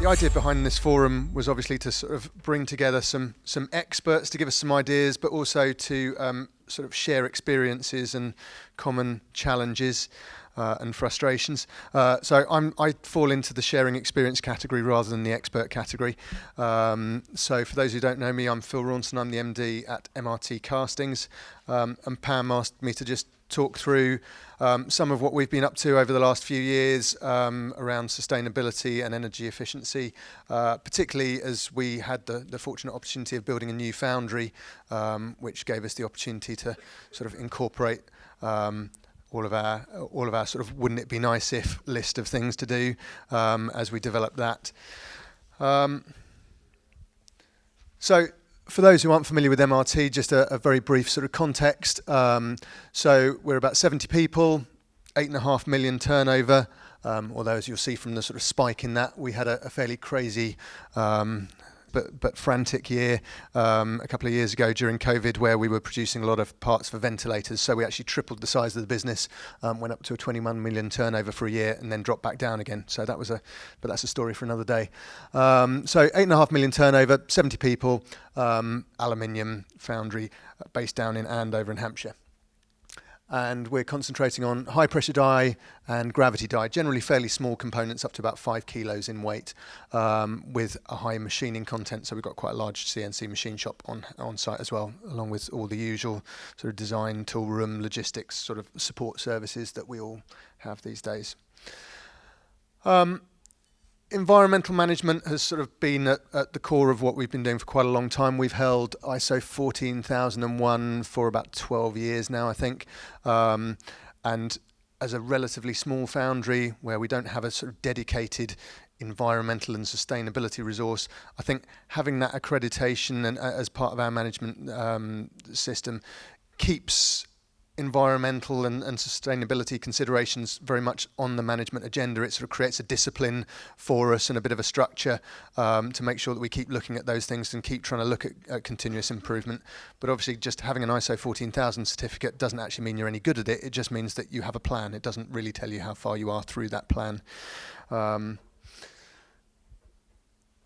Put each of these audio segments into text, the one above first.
The idea behind this forum was obviously to sort of bring together some experts to give us some ideas, but also to sort of share experiences and common challenges and frustrations. So I fall into the sharing experience category rather than the expert category. So for those who don't know me, I'm Phil Rawnson. I'm the MD at MRT Castings, and Pam asked me to just talk through some of what we've been up to over the last few years around sustainability and energy efficiency, particularly as we had the fortunate opportunity of building a new foundry, which gave us the opportunity to sort of incorporate all of our sort of wouldn't it be nice if list of things to do as we develop that. So for those who aren't familiar with MRT, just a very brief sort of context. So we're about 70 people, 8.5 million turnover, although as you'll see from the sort of spike in that, we had a fairly crazy but frantic year a couple of years ago during COVID, where we were producing a lot of parts for ventilators. So we actually tripled the size of the business, went up to a 21 million turnover for a year, and then dropped back down again. So that was but that's a story for another day. So 8.5 million turnover, 70 people, aluminium foundry based down in Andover in Hampshire. And we're concentrating on high pressure die and gravity die, generally fairly small components up to about 5 kilos in weight, with a high machining content. So we've got quite a large CNC machine shop on site as well, along with all the usual sort of design, tool room, logistics, sort of support services that we all have these days. Environmental management has sort of been at the core of what we've been doing for quite a long time. We've held ISO 14001 for about 12 years now, I think. And as a relatively small foundry where we don't have a sort of dedicated environmental and sustainability resource, I think having that accreditation and as part of our management system keeps environmental and sustainability considerations very much on the management agenda. It sort of creates a discipline for us and a bit of a structure to make sure that we keep looking at those things and keep trying to look at continuous improvement. But obviously just having an ISO 14000 certificate doesn't actually mean you're any good at it. It just means that you have a plan. It doesn't really tell you how far you are through that plan. And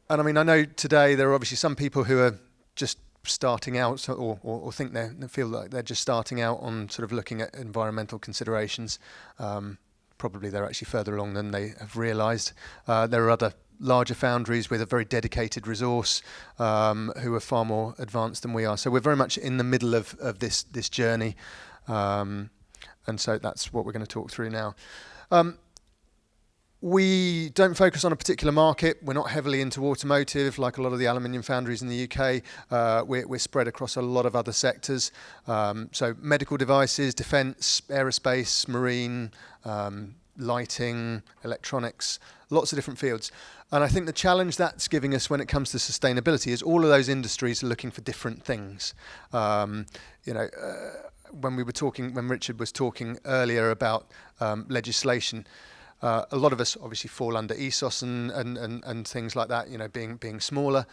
I mean, I know today there are obviously some people who are just starting out or think they feel like they're just starting out on sort of looking at environmental considerations. Probably they're actually further along than they have realised. There are other larger foundries with a very dedicated resource who are far more advanced than we are. So we're very much in the middle of this journey, and so that's what we're going to talk through now. We don't focus on a particular market. We're not heavily into automotive like a lot of the aluminium foundries in the UK. We're spread across a lot of other sectors. So medical devices, defence, aerospace, marine, lighting, electronics, lots of different fields. And I think the challenge that's giving us when it comes to sustainability is all of those industries are looking for different things. When Richard was talking earlier about legislation, a lot of us obviously fall under ESOS and things like that, being smaller.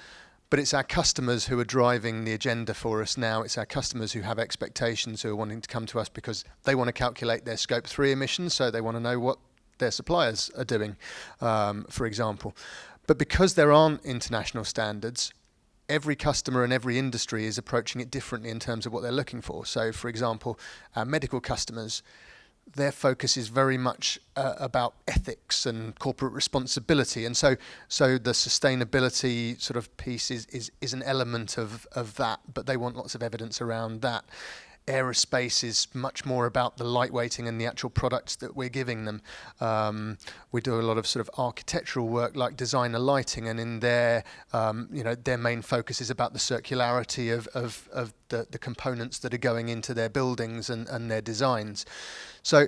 But it's our customers who are driving the agenda for us now. It's our customers who have expectations, who are wanting to come to us because they want to calculate their Scope 3 emissions, so they want to know what their suppliers are doing, for example. But because there aren't international standards, every customer and every industry is approaching it differently in terms of what they're looking for. So, for example, our medical customers, their focus is very much about ethics and corporate responsibility, and so the sustainability sort of piece is an element of that, but they want lots of evidence around that. Aerospace is much more about the lightweighting and the actual products that we're giving them. We do a lot of sort of architectural work like designer lighting, and in their main focus is about the circularity of the components that are going into their buildings and their designs. So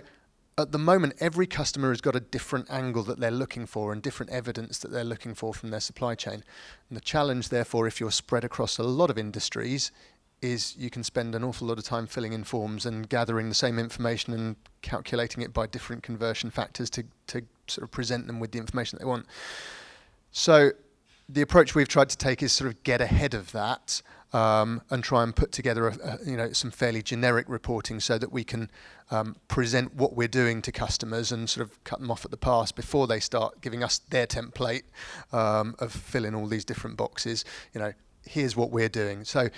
at the moment, every customer has got a different angle that they're looking for and different evidence that they're looking for from their supply chain. And the challenge, therefore, if you're spread across a lot of industries, is you can spend an awful lot of time filling in forms and gathering the same information and calculating it by different conversion factors to sort of present them with the information that they want. So the approach we've tried to take is sort of get ahead of that and try and put together some fairly generic reporting so that we can present what we're doing to customers and sort of cut them off at the pass before they start giving us their template of filling all these different boxes. Here's what we're doing. So,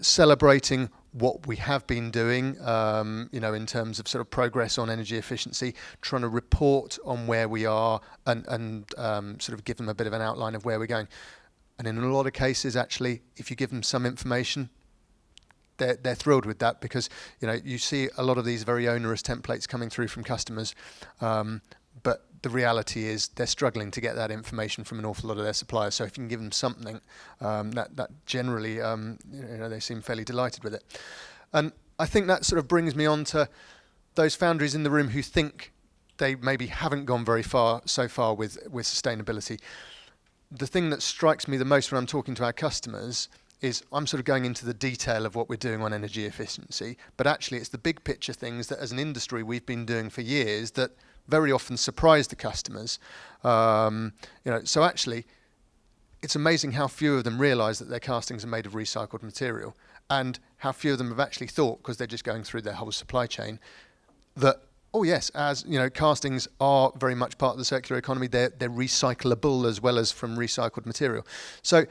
celebrating what we have been doing, in terms of sort of progress on energy efficiency, trying to report on where we are and sort of give them a bit of an outline of where we're going. And in a lot of cases, actually, if you give them some information, they're thrilled with that, because you see a lot of these very onerous templates coming through from customers, but the reality is they're struggling to get that information from an awful lot of their suppliers. So if you can give them something, that generally, they seem fairly delighted with it. And I think that sort of brings me on to those foundries in the room who think they maybe haven't gone very far so far with sustainability. The thing that strikes me the most when I'm talking to our customers is I'm sort of going into the detail of what we're doing on energy efficiency, but actually it's the big picture things that as an industry we've been doing for years that very often surprise the customers. So actually it's amazing how few of them realise that their castings are made of recycled material, and how few of them have actually thought, because they're just going through their whole supply chain, that oh yes, as castings are very much part of the circular economy. They're recyclable as well as from recycled material. So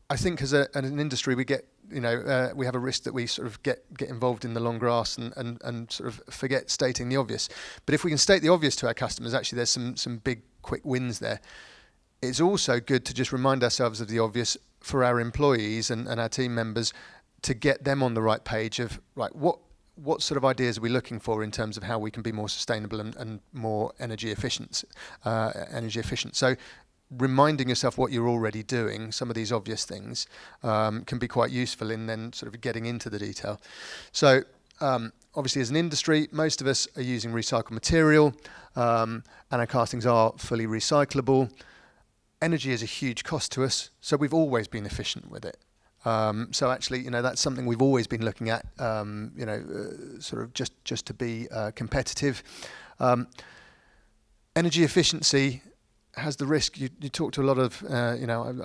I think as an industry, we get we have a risk that we sort of get involved in the long grass and sort of forget stating the obvious. But if we can state the obvious to our customers, actually there's some big quick wins there. It's also good to just remind ourselves of the obvious for our employees and our team members, to get them on the right page of what sort of ideas are we looking for in terms of how we can be more sustainable and more energy efficient. So reminding yourself what you're already doing, some of these obvious things, can be quite useful in then sort of getting into the detail. So obviously as an industry, most of us are using recycled material, and our castings are fully recyclable. Energy is a huge cost to us, so we've always been efficient with it. So actually, that's something we've always been looking at, sort of just to be competitive. Energy efficiency has the risk. You talk to a lot of, I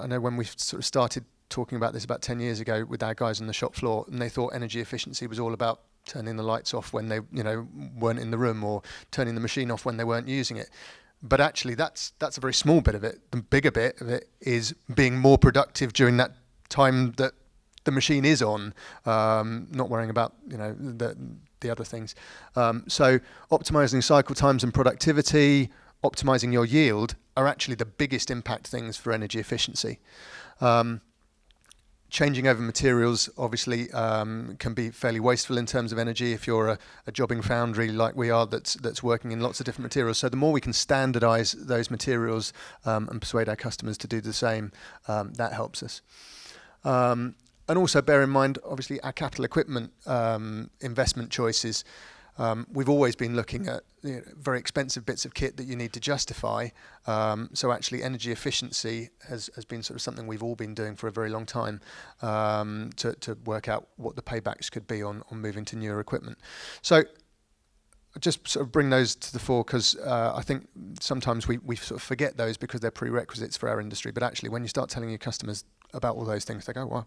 know when we sort of started talking about this about 10 years ago with our guys on the shop floor, and they thought energy efficiency was all about turning the lights off when they, weren't in the room, or turning the machine off when they weren't using it. But actually, that's a very small bit of it. The bigger bit of it is being more productive during that time that the machine is on, not worrying about the other things. So optimizing cycle times and productivity, optimizing your yield are actually the biggest impact things for energy efficiency. Changing over materials obviously can be fairly wasteful in terms of energy if you're a jobbing foundry like we are that's working in lots of different materials. So the more we can standardize those materials and persuade our customers to do the same, that helps us. And also bear in mind, obviously, our capital equipment investment choices. We've always been looking at very expensive bits of kit that you need to justify. So actually energy efficiency has been sort of something we've all been doing for a very long time, to work out what the paybacks could be on moving to newer equipment. So just sort of bring those to the fore, because I think sometimes we sort of forget those because they're prerequisites for our industry. But actually when you start telling your customers about all those things, they go,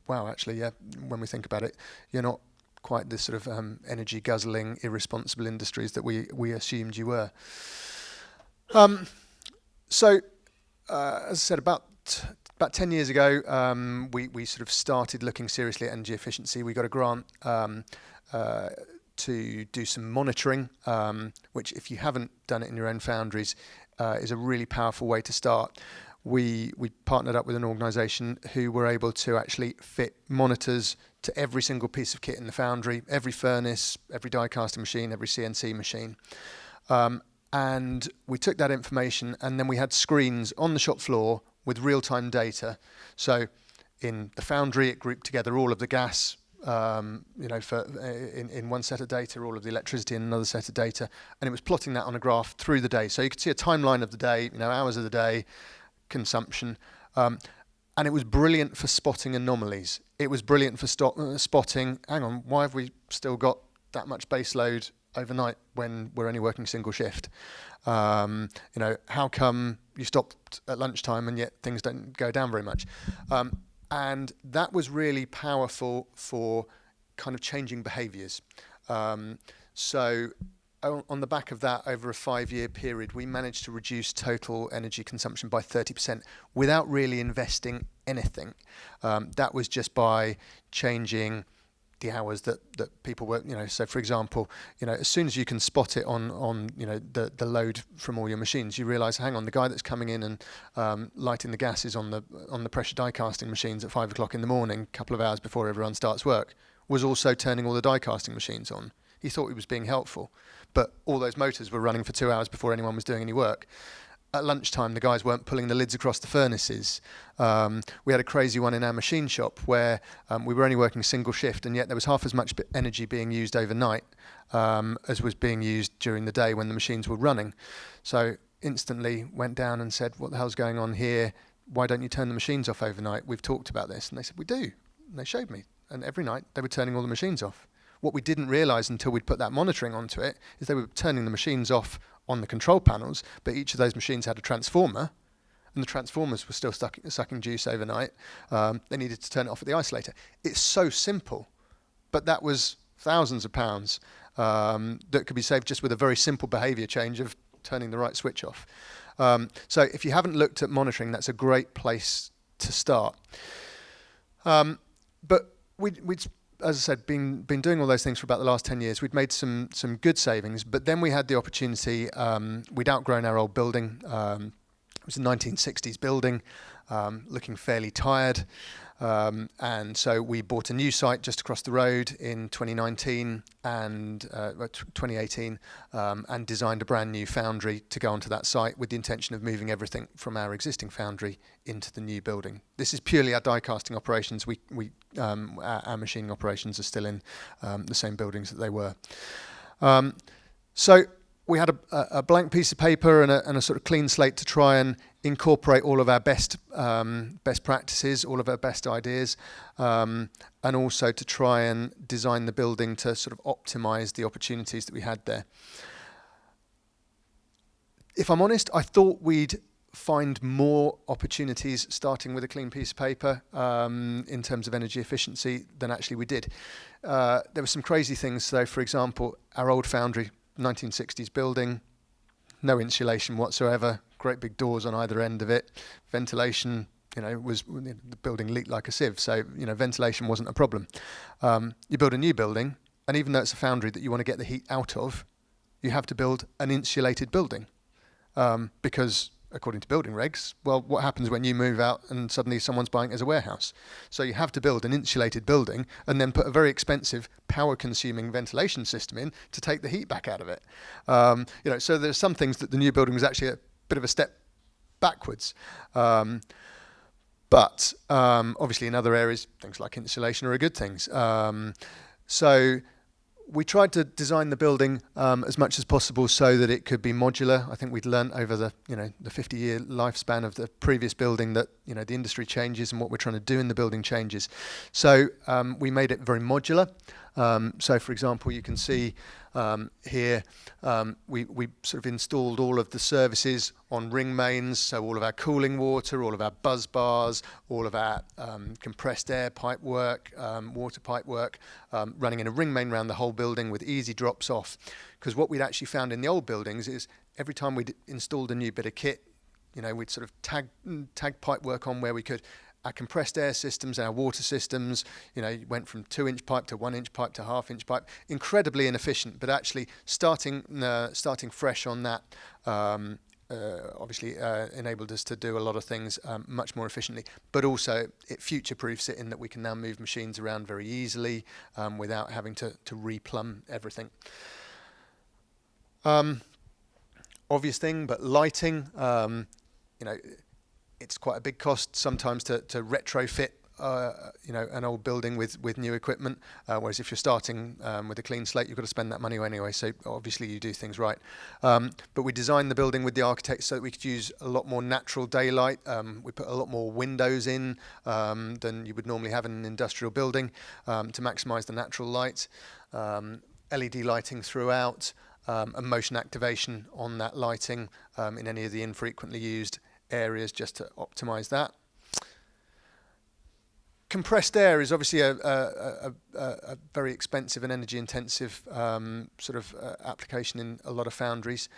wow, actually, yeah, when we think about it, you're not quite this sort of energy guzzling, irresponsible industries that we assumed you were. So, as I said, about 10 years ago, we sort of started looking seriously at energy efficiency. We got a grant to do some monitoring, which, if you haven't done it in your own foundries, is a really powerful way to start. We partnered up with an organisation who were able to actually fit monitors to every single piece of kit in the foundry, every furnace, every die casting machine, every CNC machine. And we took that information, and then we had screens on the shop floor with real-time data. So in the foundry, it grouped together all of the gas, in one set of data, all of the electricity in another set of data, and it was plotting that on a graph through the day. So you could see a timeline of the day, hours of the day, consumption, and it was brilliant for spotting anomalies. It was brilliant for spotting, hang on, why have we still got that much base load overnight when we're only working single shift? How come you stopped at lunchtime and yet things don't go down very much? And that was really powerful for kind of changing behaviours. So on the back of that, over a 5-year period, we managed to reduce total energy consumption by 30% without really investing anything. That was just by changing the hours that people work. So for example, as soon as you can spot it on the load from all your machines, you realise, hang on, the guy that's coming in and lighting the gases on the pressure die casting machines at 5 o'clock in the morning, a couple of hours before everyone starts work, was also turning all the die casting machines on. He thought he was being helpful, but all those motors were running for 2 hours before anyone was doing any work. At lunchtime, the guys weren't pulling the lids across the furnaces. We had a crazy one in our machine shop where we were only working single shift, and yet there was half as much energy being used overnight as was being used during the day when the machines were running. So instantly went down and said, what the hell's going on here? Why don't you turn the machines off overnight? We've talked about this. And they said, we do. And they showed me. And every night they were turning all the machines off. What we didn't realise until we'd put that monitoring onto it is they were turning the machines off on the control panels, but each of those machines had a transformer, and the transformers were still sucking juice overnight. They needed to turn it off at the isolator. It's so simple, but that was thousands of pounds that could be saved just with a very simple behaviour change of turning the right switch off. So if you haven't looked at monitoring, that's a great place to start. But we'd as I said, been doing all those things for about the last 10 years. We'd made some good savings, but then we had the opportunity. We'd outgrown our old building. It was a 1960s building, looking fairly tired. And so we bought a new site just across the road in 2019 and 2018, and designed a brand new foundry to go onto that site with the intention of moving everything from our existing foundry into the new building. This is purely our die casting operations. Our machining operations are still in the same buildings that they were. So we had a blank piece of paper and a sort of clean slate to try and incorporate all of our best practices, all of our best ideas, and also to try and design the building to sort of optimise the opportunities that we had there. If I'm honest, I thought we'd find more opportunities starting with a clean piece of paper in terms of energy efficiency than actually we did. There were some crazy things. So, for example, our old foundry, 1960s building, no insulation whatsoever, great big doors on either end of it. Ventilation, the building leaked like a sieve, so ventilation wasn't a problem. You build a new building, and even though it's a foundry that you want to get the heat out of, you have to build an insulated building because, according to building regs, well, what happens when you move out and suddenly someone's buying it as a warehouse? So you have to build an insulated building and then put a very expensive power-consuming ventilation system in to take the heat back out of it. So there's some things that the new building was actually a bit of a step backwards. But obviously in other areas, things like insulation are good things. So we tried to design the building as much as possible so that it could be modular. I think we'd learnt over the 50-year lifespan of the previous building that the industry changes and what we're trying to do in the building changes. So we made it very modular. So for example, you can see here we sort of installed all of the services on ring mains, so all of our cooling water, all of our buzz bars, all of our compressed air pipe work, water pipe work, running in a ring main around the whole building with easy drops off. Because what we'd actually found in the old buildings is every time we'd installed a new bit of kit, we'd sort of tag pipe work on where we could. Our compressed air systems, our water systems, went from 2-inch pipe to 1-inch pipe to half-inch pipe. Incredibly inefficient, but actually starting fresh on that obviously enabled us to do a lot of things much more efficiently. But also it future-proofs it in that we can now move machines around very easily without having to replumb everything. Obvious thing, but lighting, it's quite a big cost sometimes to retrofit an old building with new equipment, whereas if you're starting with a clean slate, you've got to spend that money anyway, so obviously you do things right. But we designed the building with the architects so that we could use a lot more natural daylight. We put a lot more windows in than you would normally have in an industrial building to maximise the natural light. LED lighting throughout, and motion activation on that lighting in any of the infrequently used areas just to optimize that. compressed air is obviously a very expensive and energy intensive application in a lot of foundries.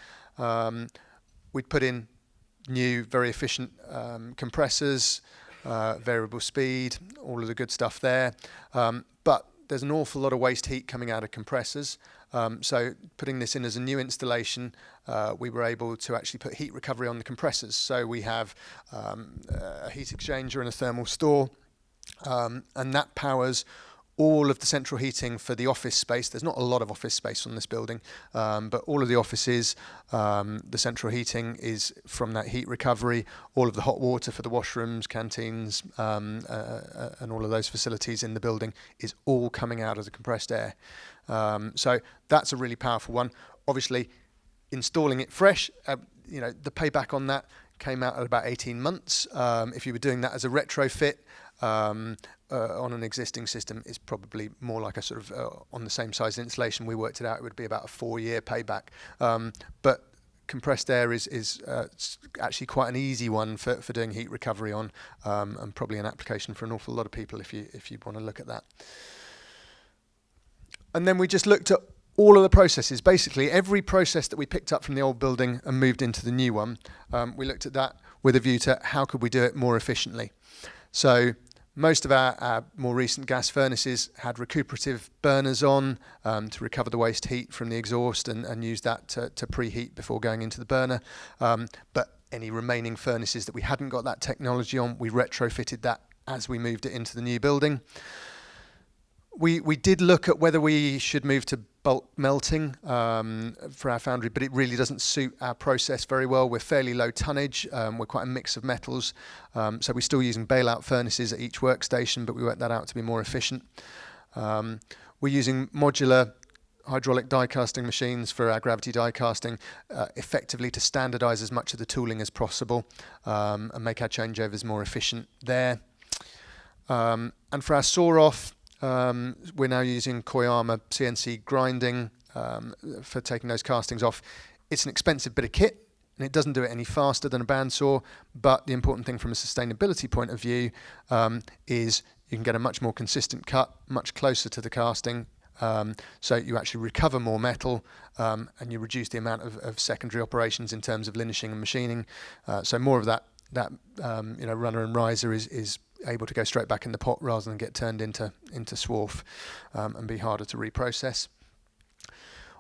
We'd put in new, very efficient compressors, variable speed, all of the good stuff there. But there's an awful lot of waste heat coming out of compressors. So putting this in as a new installation, we were able to actually put heat recovery on the compressors. So we have a heat exchanger and a thermal store, and that powers all of the central heating for the office space. There's not a lot of office space on this building, but all of the offices, the central heating is from that heat recovery. All of the hot water for the washrooms, canteens, and all of those facilities in the building is all coming out of the compressed air. So that's a really powerful one. Obviously, installing it fresh, the payback on that came out at about 18 months. If you were doing that as a retrofit, on an existing system, is probably more like a sort of on the same size installation. We worked it out; it would be about a 4-year payback. But compressed air is actually quite an easy one for doing heat recovery on, and probably an application for an awful lot of people if you want to look at that. And then we just looked at all of the processes. Basically, every process that we picked up from the old building and moved into the new one, we looked at that with a view to how could we do it more efficiently. So most of our more recent gas furnaces had recuperative burners on to recover the waste heat from the exhaust and use that to preheat before going into the burner. But any remaining furnaces that we hadn't got that technology on, we retrofitted that as we moved it into the new building. We did look at whether we should move to bulk melting for our foundry, but it really doesn't suit our process very well. We're fairly low tonnage. We're quite a mix of metals. So we're still using bailout furnaces at each workstation, but we worked that out to be more efficient. We're using modular hydraulic die casting machines for our gravity die casting, effectively to standardise as much of the tooling as possible and make our changeovers more efficient there. And for our saw-off, we're now using Koyama CNC grinding for taking those castings off. It's an expensive bit of kit, and it doesn't do it any faster than a bandsaw, but the important thing from a sustainability point of view is you can get a much more consistent cut, much closer to the casting, so you actually recover more metal, and you reduce the amount of secondary operations in terms of linishing and machining. So more of that runner and riser is able to go straight back in the pot rather than get turned into swarf and be harder to reprocess.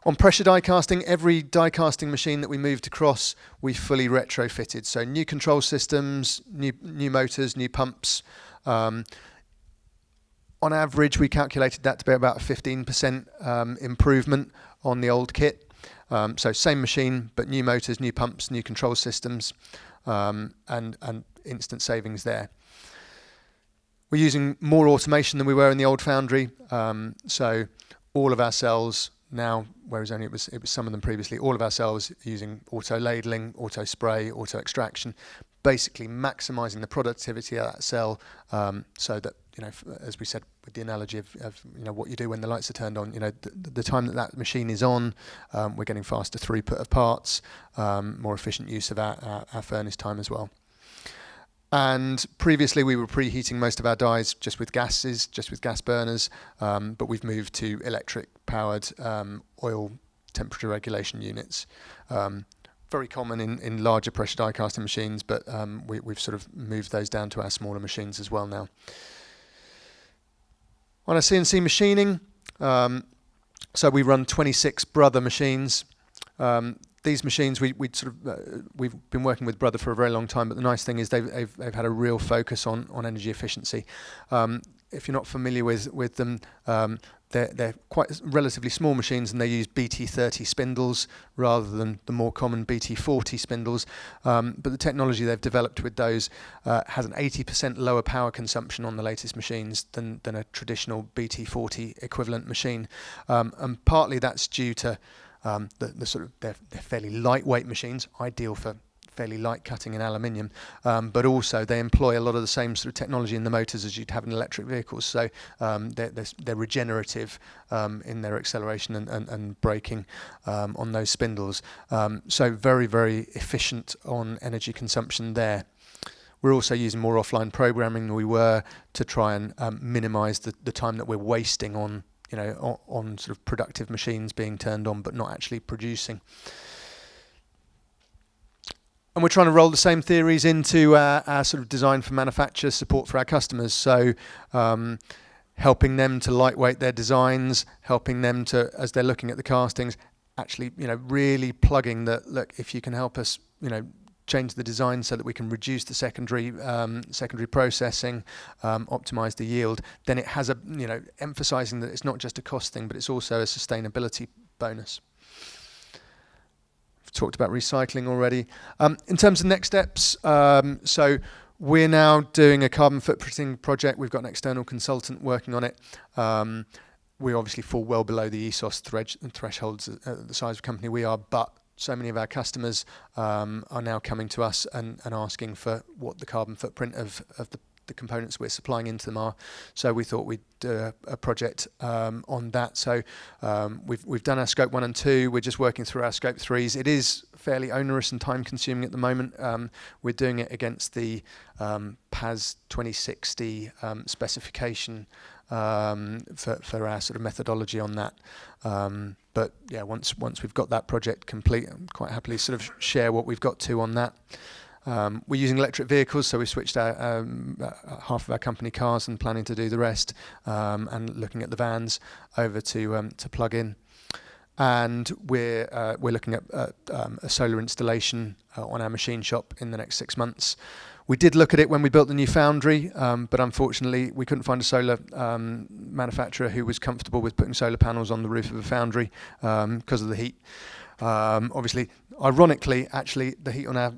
On pressure die casting, every die casting machine that we moved across, we fully retrofitted. So new control systems, new motors, new pumps. On average, we calculated that to be about a 15% improvement on the old kit. So same machine, but new motors, new pumps, new control systems, and instant savings there. We're using more automation than we were in the old foundry. So all of our cells now, whereas only it was some of them previously, all of our cells are using auto ladling, auto spray, auto extraction, basically maximising the productivity of that cell, so that, as we said with the analogy of what you do when the lights are turned on, the time that machine is on, we're getting faster throughput of parts, more efficient use of our furnace time as well. And previously we were preheating most of our dies just with gas burners, but we've moved to electric-powered oil temperature regulation units. Very common in larger pressure die casting machines, but we've sort of moved those down to our smaller machines as well now. On our CNC machining, so we run 26 Brother machines. These machines, we've been working with Brother for a very long time, but the nice thing is they've had a real focus on energy efficiency. If you're not familiar with them, they're quite relatively small machines, and they use BT30 spindles rather than the more common BT40 spindles. But the technology they've developed with those has an 80% lower power consumption on the latest machines than a traditional BT40 equivalent machine, and partly that's due to they're fairly lightweight machines, ideal for fairly light cutting in aluminium, but also they employ a lot of the same sort of technology in the motors as you'd have in electric vehicles. So they're regenerative in their acceleration and braking on those spindles. So very, very efficient on energy consumption there. We're also using more offline programming than we were to try and minimise the time that we're wasting on, on sort of productive machines being turned on but not actually producing. And we're trying to roll the same theories into our sort of design for manufacture support for our customers. So helping them to lightweight their designs, helping them to, as they're looking at the castings, actually, really plugging that, look, if you can help us, change the design so that we can reduce the secondary processing, optimize the yield, then it has emphasizing that it's not just a cost thing, but it's also a sustainability bonus. We've talked about recycling already. In terms of next steps, so we're now doing a carbon footprinting project. We've got an external consultant working on it. We obviously fall well below the ESOS thresholds at the size of company we are, but so many of our customers are now coming to us and asking for what the carbon footprint of the components we're supplying into them are. So we thought we'd do a project on that. So we've done our scope 1 and 2. We're just working through our scope 3s. It is fairly onerous and time consuming at the moment. We're doing it against the PAS 2060 specification for our sort of methodology on that. But yeah, once we've got that project complete, I'm quite happily sort of share what we've got to on that. We're using electric vehicles, so we switched out half of our company cars and planning to do the rest, and looking at the vans over to plug in. And we're looking at a solar installation on our machine shop in the next 6 months. We did look at it when we built the new foundry, but unfortunately we couldn't find a solar manufacturer who was comfortable with putting solar panels on the roof of a foundry because of the heat. Obviously, ironically, actually, the heat on our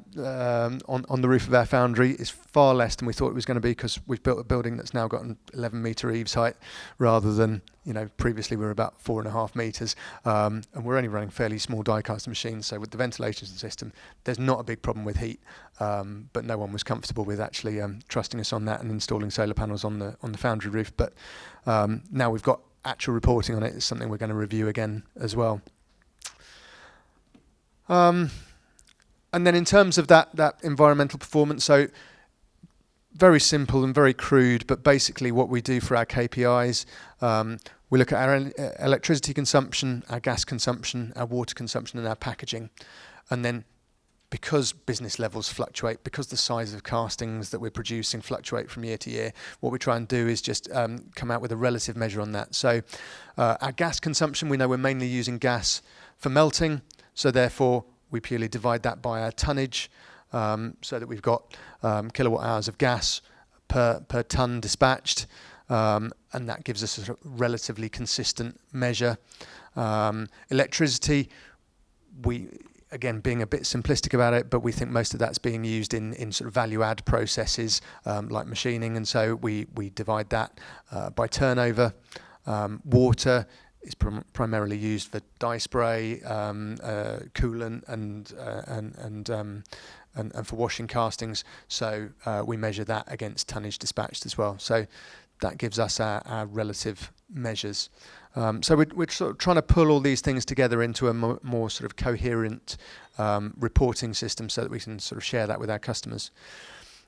on the roof of our foundry is far less than we thought it was going to be, because we've built a building that's now got an 11-metre eaves height, rather than previously we were about 4.5 metres, and we're only running fairly small die-casting machines. So with the ventilation system, there's not a big problem with heat, but no one was comfortable with actually trusting us on that and installing solar panels on the foundry roof. But now we've got actual reporting on it. It's something we're going to review again as well. And then in terms of that environmental performance, so very simple and very crude, but basically what we do for our KPIs, we look at our electricity consumption, our gas consumption, our water consumption, and our packaging. And then because business levels fluctuate, because the size of castings that we're producing fluctuate from year to year, what we try and do is just come out with a relative measure on that. So our gas consumption, we know we're mainly using gas for melting, so therefore we purely divide that by our tonnage, so that we've got kilowatt hours of gas per tonne dispatched, and that gives us a sort of relatively consistent measure. Electricity, we, again, being a bit simplistic about it, but we think most of that's being used in sort of value add processes like machining, and so we divide that by turnover. Water is primarily used for dye spray, coolant, and for washing castings. So we measure that against tonnage dispatched as well. So that gives us our relative measures. So we're sort of trying to pull all these things together into a more sort of coherent reporting system, so that we can sort of share that with our customers.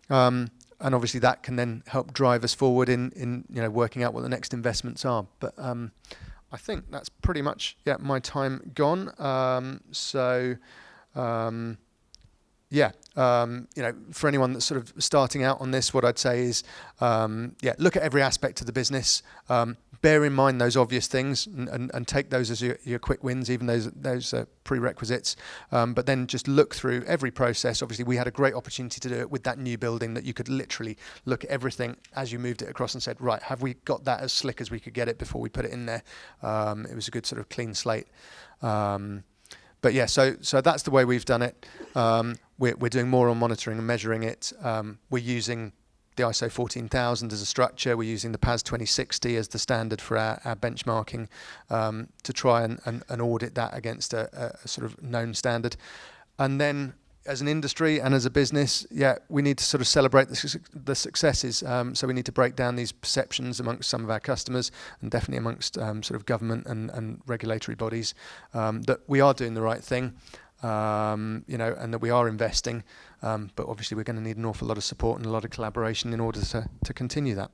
And obviously that can then help drive us forward in working out what the next investments are. But I think that's pretty much my time gone. For anyone that's sort of starting out on this, what I'd say is, look at every aspect of the business. Bear in mind those obvious things and take those as your quick wins, even those are prerequisites. But then just look through every process. Obviously, we had a great opportunity to do it with that new building, that you could literally look at everything as you moved it across and said, right, have we got that as slick as we could get it before we put it in there? It was a good sort of clean slate. But yeah, so that's the way we've done it. We're doing more on monitoring and measuring it. We're using the ISO 14000 as a structure. We're using the PAS 2060 as the standard for our benchmarking, to try and audit that against a sort of known standard. And then as an industry and as a business, we need to sort of celebrate the successes. So we need to break down these perceptions amongst some of our customers, and definitely amongst sort of government and regulatory bodies, that we are doing the right thing. and that we are investing, but obviously we're going to need an awful lot of support and a lot of collaboration in order to continue that.